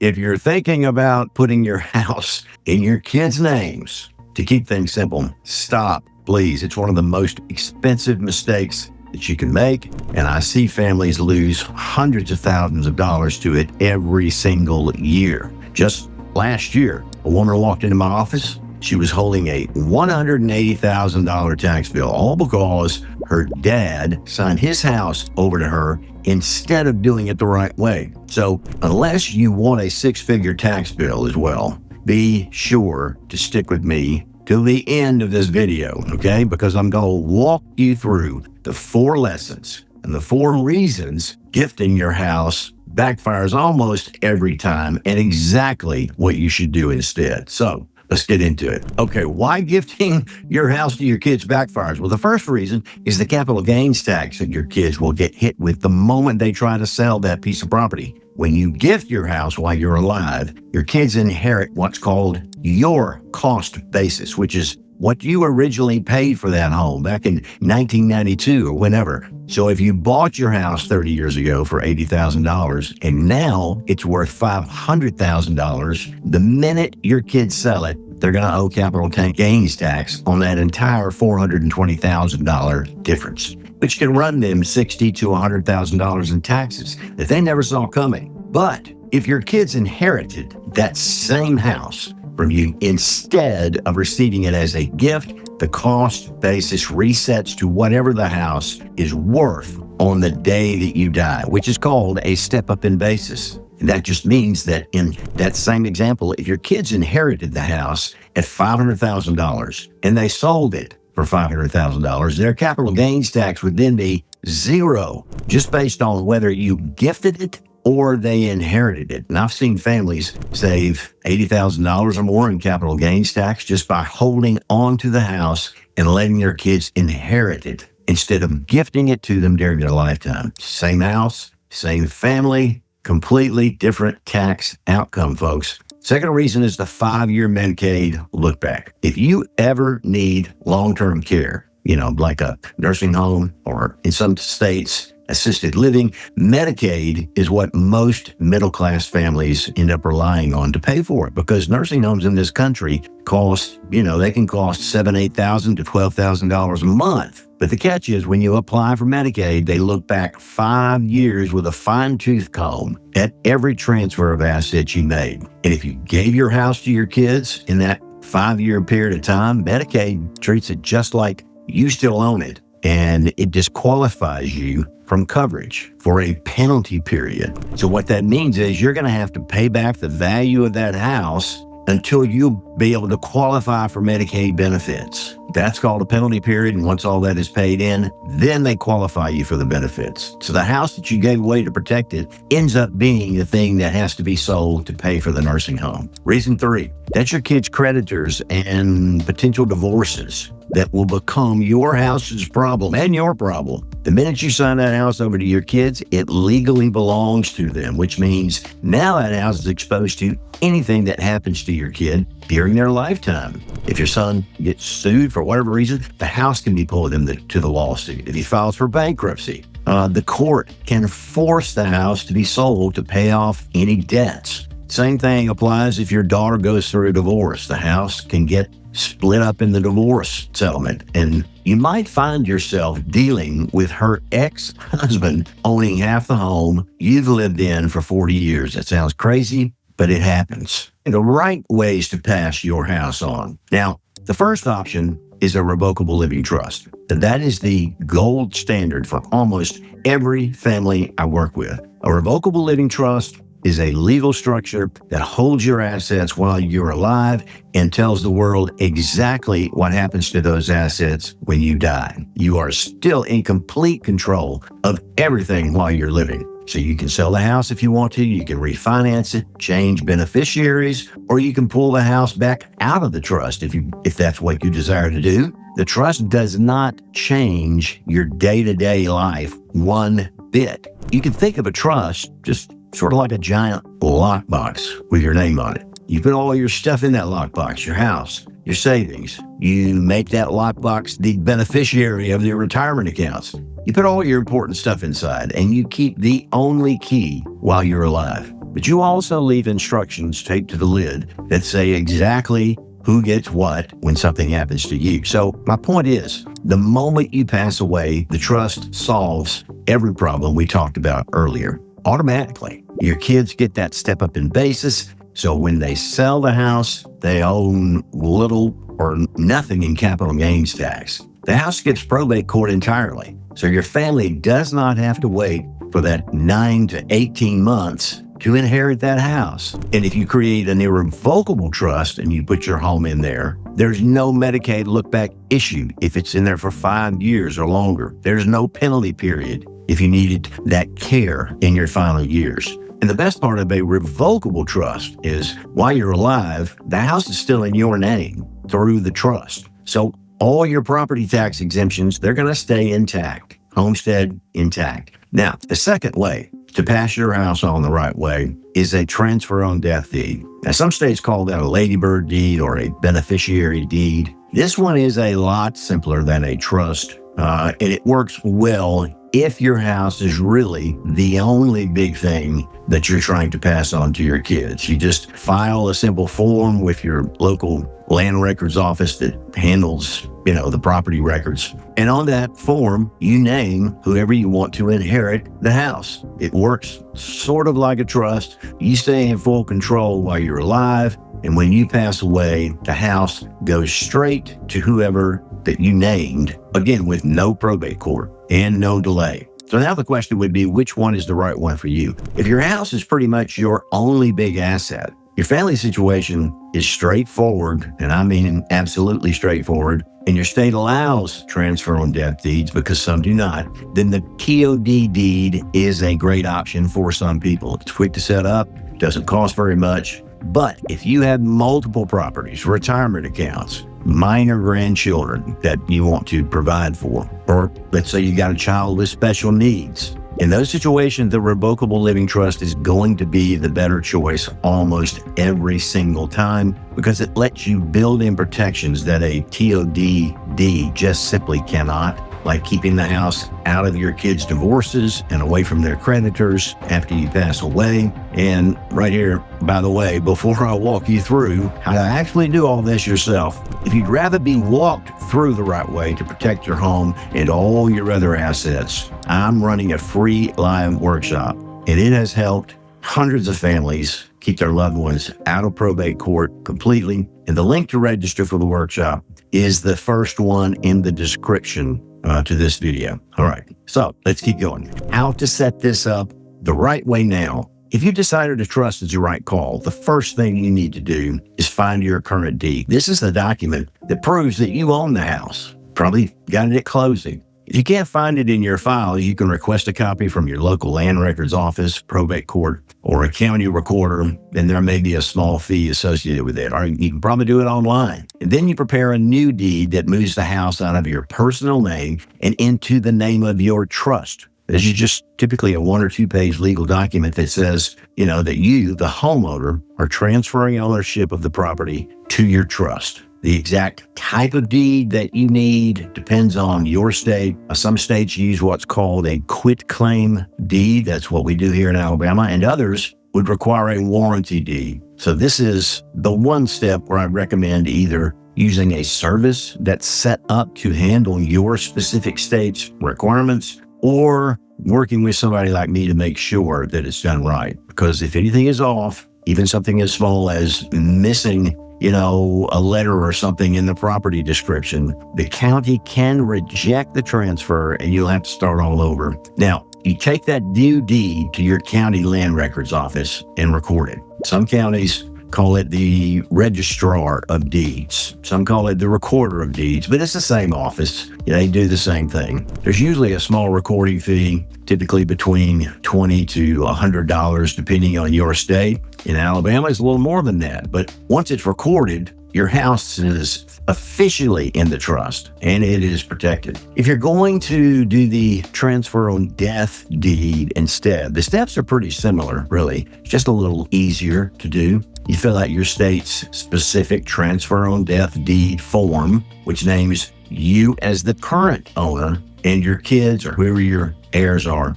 If you're thinking about putting your house in your kids' names, to keep things simple, stop, please. It's one of the most expensive mistakes that you can make, and I see families lose hundreds of thousands of dollars to it every single year. Just last year, a woman walked into my office. She was holding a $180,000 tax bill, all because her dad signed his house over to her instead of doing it the right way. So unless you want a six-figure tax bill as well, be sure to stick with me till the end of this video, okay? Because I'm going to walk you through the 4 lessons and the 4 reasons gifting your house backfires almost every time and exactly what you should do instead. So let's get into it. Okay, why gifting your house to your kids backfires? Well, the first reason is the capital gains tax that your kids will get hit with the moment they try to sell that piece of property. When you gift your house while you're alive, your kids inherit what's called your cost basis, which is what you originally paid for that home back in 1992 or whenever. So if you bought your house 30 years ago for $80,000 and now it's worth $500,000, the minute your kids sell it, they're going to owe capital gains tax on that entire $420,000 difference, which can run them $60,000 to $100,000 in taxes that they never saw coming. But if your kids inherited that same house from you instead of receiving it as a gift, the cost basis resets to whatever the house is worth on the day that you die, which is called a step up in basis. And that just means that in that same example, if your kids inherited the house at $500,000 and they sold it for $500,000, their capital gains tax would then be 0, just based on whether you gifted it or they inherited it. And I've seen families save $80,000 or more in capital gains tax just by holding on to the house and letting their kids inherit it instead of gifting it to them during their lifetime. Same house, same family, completely different tax outcome, folks. Second reason is the 5-year Medicaid lookback. If you ever need long-term care, like a nursing home or in some states, assisted living, Medicaid is what most middle-class families end up relying on to pay for it, because nursing homes in this country cost, they can cost $7,000, $8,000 to $12,000 a month. But the catch is when you apply for Medicaid, they look back 5 years with a fine-tooth comb at every transfer of assets you made. And if you gave your house to your kids in that 5-year period of time, Medicaid treats it just like you still own it, and it disqualifies you from coverage for a penalty period. So what that means is you're going to have to pay back the value of that house until you'll be able to qualify for Medicaid benefits. That's called a penalty period, and once all that is paid in, then they qualify you for the benefits. So the house that you gave away to protect it ends up being the thing that has to be sold to pay for the nursing home. Reason 3, that's your kids' creditors and potential divorces that will become your house's problem and your problem. The minute you sign that house over to your kids, it legally belongs to them, which means now that house is exposed to anything that happens to your kid during their lifetime. If your son gets sued for whatever reason, the house can be pulled into the lawsuit. If he files for bankruptcy, the court can force the house to be sold to pay off any debts. Same thing applies if your daughter goes through a divorce. The house can get split up in the divorce settlement, and you might find yourself dealing with her ex-husband owning half the home you've lived in for 40 years. That sounds crazy, but it happens. And the right ways to pass your house on. Now, the first option is a revocable living trust. And that is the gold standard for almost every family I work with. A revocable living trust is a legal structure that holds your assets while you're alive and tells the world exactly what happens to those assets when you die. You are still in complete control of everything while you're living. So you can sell the house if you want to, you can refinance it, change beneficiaries, or you can pull the house back out of the trust if that's what you desire to do. The trust does not change your day-to-day life one bit. You can think of a trust just sort of like a giant lockbox with your name on it. You put all your stuff in that lockbox, your house, your savings. You make that lockbox the beneficiary of your retirement accounts. You put all your important stuff inside, and you keep the only key while you're alive. but you also leave instructions taped to the lid that say exactly who gets what when something happens to you. So my point is, the moment you pass away, the trust solves every problem we talked about earlier. Automatically, your kids get that step up in basis. So when they sell the house, they own little or nothing in capital gains tax. The house skips probate court entirely. So your family does not have to wait for that 9 to 18 months to inherit that house. And if you create an irrevocable trust and you put your home in there, there's no Medicaid lookback issued if it's in there for 5 years or longer. There's no penalty period if you needed that care in your final years. And the best part of a revocable trust is while you're alive, the house is still in your name through the trust. So all your property tax exemptions, they're going to stay intact, homestead intact. Now, the second way to pass your house on the right way is a transfer on death deed. Now, some states call that a ladybird deed or a beneficiary deed. This one is a lot simpler than a trust, and it works well if your house is really the only big thing that you're trying to pass on to your kids. You just file a simple form with your local land records office that handles, the property records. And on that form, you name whoever you want to inherit the house. It works sort of like a trust. You stay in full control while you're alive. And when you pass away, the house goes straight to whoever that you named, again, with no probate court and no delay. So now the question would be, which one is the right one for you? If your house is pretty much your only big asset, your family situation is straightforward, and I mean absolutely straightforward, and your state allows transfer on death deeds because some do not, then the TOD deed is a great option for some people. It's quick to set up, doesn't cost very much. But if you have multiple properties, retirement accounts, minor grandchildren that you want to provide for, or let's say you got a child with special needs, in those situations, the revocable living trust is going to be the better choice almost every single time because it lets you build in protections that a TOD just simply cannot, like keeping the house out of your kids' divorces and away from their creditors after you pass away. And right here, by the way, before I walk you through how to actually do all this yourself, if you'd rather be walked through the right way to protect your home and all your other assets, I'm running a free live workshop, and it has helped hundreds of families keep their loved ones out of probate court completely. And the link to register for the workshop is the first one in the description to this video. All right, so let's keep going. How to set this up the right way now. If you decided a trust is the right call, the first thing you need to do is find your current deed. This is the document that proves that you own the house. Probably got it at closing. If you can't find it in your file, you can request a copy from your local land records office, probate court, or a county recorder, and there may be a small fee associated with it. Or you can probably do it online. And then you prepare a new deed that moves the house out of your personal name and into the name of your trust. This is just typically a 1 or 2 page legal document that says, that you, the homeowner, are transferring ownership of the property to your trust. The exact type of deed that you need depends on your state. Some states use what's called a quitclaim deed. That's what we do here in Alabama. And others would require a warranty deed. So this is the one step where I recommend either using a service that's set up to handle your specific state's requirements, or working with somebody like me to make sure that it's done right. Because if anything is off, even something as small as missing a letter or something in the property description, the county can reject the transfer and you'll have to start all over. Now, you take that new deed to your county land records office and record it. Some counties call it the registrar of deeds. Some call it the recorder of deeds, but it's the same office. They do the same thing. There's usually a small recording fee, typically between $20 to $100, depending on your state. In Alabama, it's a little more than that. But once it's recorded, your house is officially in the trust and it is protected. If you're going to do the transfer on death deed instead, the steps are pretty similar, really. It's just a little easier to do. You fill out your state's specific transfer on death deed form, which names you as the current owner and your kids or whoever your heirs are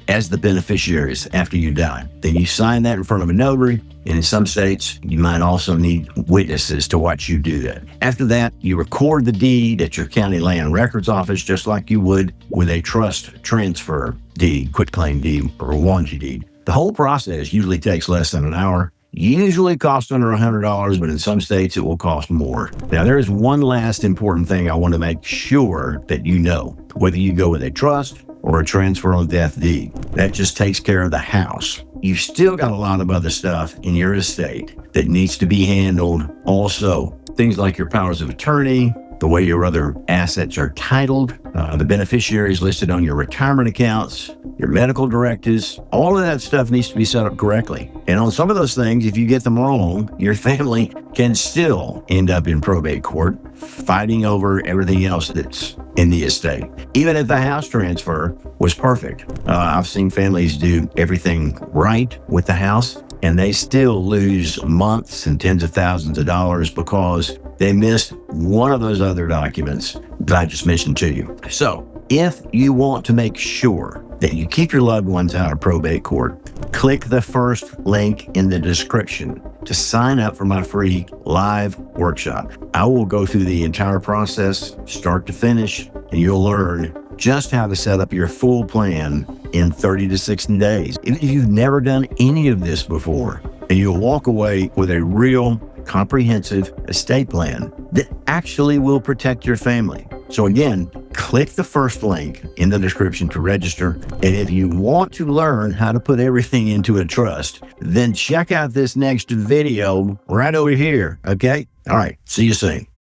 as the beneficiaries after you die. Then you sign that in front of a notary. And in some states, you might also need witnesses to watch you do that. After that, you record the deed at your county land records office, just like you would with a trust transfer deed, quitclaim deed, or a warranty deed. The whole process usually takes less than an hour. Usually costs under $100, but in some states it will cost more. Now, there is one last important thing I want to make sure that you know. Whether you go with a trust or a transfer on death deed, that just takes care of the house. You've still got a lot of other stuff in your estate that needs to be handled also. Things like your powers of attorney, the way your other assets are titled, the beneficiaries listed on your retirement accounts, your medical directives, all of that stuff needs to be set up correctly. And on some of those things, if you get them wrong, your family can still end up in probate court fighting over everything else that's in the estate. Even if the house transfer was perfect. I've seen families do everything right with the house, and they still lose months and tens of thousands of dollars because they missed one of those other documents that I just mentioned to you. So if you want to make sure that you keep your loved ones out of probate court, click the first link in the description to sign up for my free live workshop. I will go through the entire process, start to finish, and you'll learn just how to set up your full plan in 30 to 60 days. If you've never done any of this before, and you'll walk away with a real comprehensive estate plan that actually will protect your family. So again, click the first link in the description to register. And if you want to learn how to put everything into a trust, then check out this next video right over here. Okay? All right. See you soon.